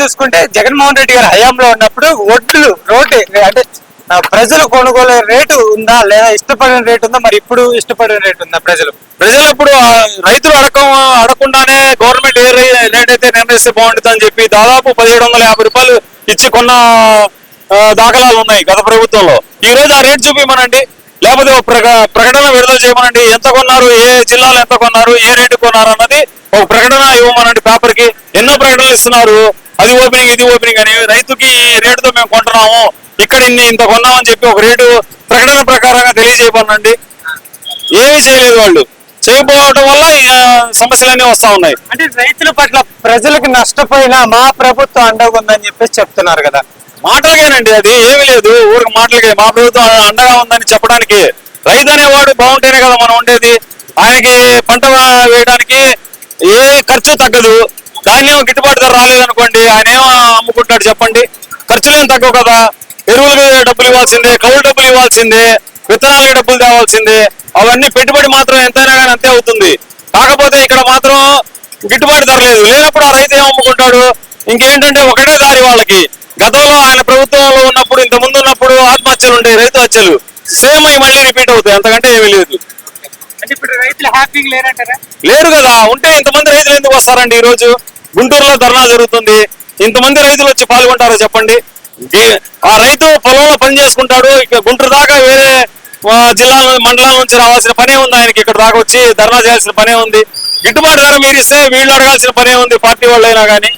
చూసుకుంటే జగన్మోహన్ రెడ్డి గారి హయాంలో ఉన్నప్పుడు ఒడ్లు రోడ్డు అంటే ప్రజలు కొనుగోలు రేటు ఉందా లేదా ఇష్టపడిన రేటు ఉందా, మరి ఇప్పుడు ఇష్టపడిన రేటు ఉందా? ప్రజలు ఇప్పుడు రైతులు అడగకుండానే గవర్నమెంట్ ఏ రేట్ అయితే నిర్ణయిస్తే బాగుంటుంది అని చెప్పి దాదాపు 1750 రూపాయలు ఇచ్చి కొన్న దాఖలాలు ఉన్నాయి గత ప్రభుత్వంలో. ఈ రోజు ఆ రేట్ చూపిమనండి, లేకపోతే ప్రకటన విడుదల చేయమనండి. ఎంత కొన్నారు, ఏ జిల్లాలో ఎంత కొన్నారు, ఏ రేటు కొన్నారు అన్నది ఒక ప్రకటన ఇవ్వమనండి పేపర్ కి. ఎన్నో ప్రకటనలు ఇస్తున్నారు, అది ఓపెనింగ్ ఇది ఓపెనింగ్ అని. రైతుకి ఈ రేటుతో మేము కొంటున్నాము, ఇక్కడ ఇంత కొన్నామని చెప్పి ఒక రేటు ప్రకటన ప్రకారంగా తెలియజేయమనండి. ఏమీ చేయలేదు వాళ్ళు. చేయకపోవడం వల్ల సమస్యలన్నీ వస్తా ఉన్నాయి. అంటే రైతుల పట్ల ప్రజలకు నష్టపోయినా మా ప్రభుత్వం అండగా ఉందని చెప్పేసి చెప్తున్నారు కదా. మాటలకేనండి, అది ఏమీ లేదు, ఊరికి మాటలకే. మా ప్రభుత్వం అండగా ఉందని చెప్పడానికి రైతు అనేవాడు బాగుంటేనే కదా మనం ఉండేది. ఆయనకి పంట వేయడానికి ఏ ఖర్చు తగ్గదు. ధాన్యం గిట్టుబాటు ధర రాలేదనుకోండి, ఆయన ఏమో అమ్ముకుంటాడు చెప్పండి? ఖర్చులేం తగ్గవు కదా. ఎరువులకు డబ్బులు ఇవ్వాల్సిందే, కౌలు డబ్బులు ఇవ్వాల్సిందే, విత్తనాలకు డబ్బులు తేవాల్సిందే. అవన్నీ పెట్టుబడి మాత్రం ఎంతైనా కానీ అంతే అవుతుంది. కాకపోతే ఇక్కడ మాత్రం గిట్టుబాటు ధర లేదు. లేనప్పుడు ఆ రైతు ఏం అమ్ముకుంటాడు? ఇంకేంటంటే ఒకటే దారి వాళ్ళకి. గతంలో ఆయన ప్రభుత్వంలో ఉన్నప్పుడు, ఇంత ముందు ఉన్నప్పుడు ఆత్మహత్యలు ఉంటాయి, రైతు హత్యలు సేమ్ అవి మళ్ళీ రిపీట్ అవుతాయి, అంతకంటే ఏమీ లేదు. అంటే ఇప్పుడు రైతులు హ్యాపీగా లేరంటారా? లేరు కదా. ఉంటే ఇంతమంది రైతులు ఎందుకు వస్తారండి? ఈ రోజు గుంటూరులో ధర్నా జరుగుతుంది, ఇంతమంది రైతులు వచ్చి పాల్గొంటారో చెప్పండి? ఆ రైతు పొలంలో పని చేసుకుంటాడు, ఇక గుంటూరు దాకా వేరే జిల్లాల మండలాల నుంచి రావాల్సిన పనే ఉంది ఆయనకి. ఇక్కడ దాకా వచ్చి ధర్నా చేయాల్సిన పనే ఉంది. గిట్టుబాటు ధర మీరు ఇస్తే వీళ్ళు అడగాల్సిన పనే ఉంది, పార్టీ వాళ్ళు అయినా కానీ.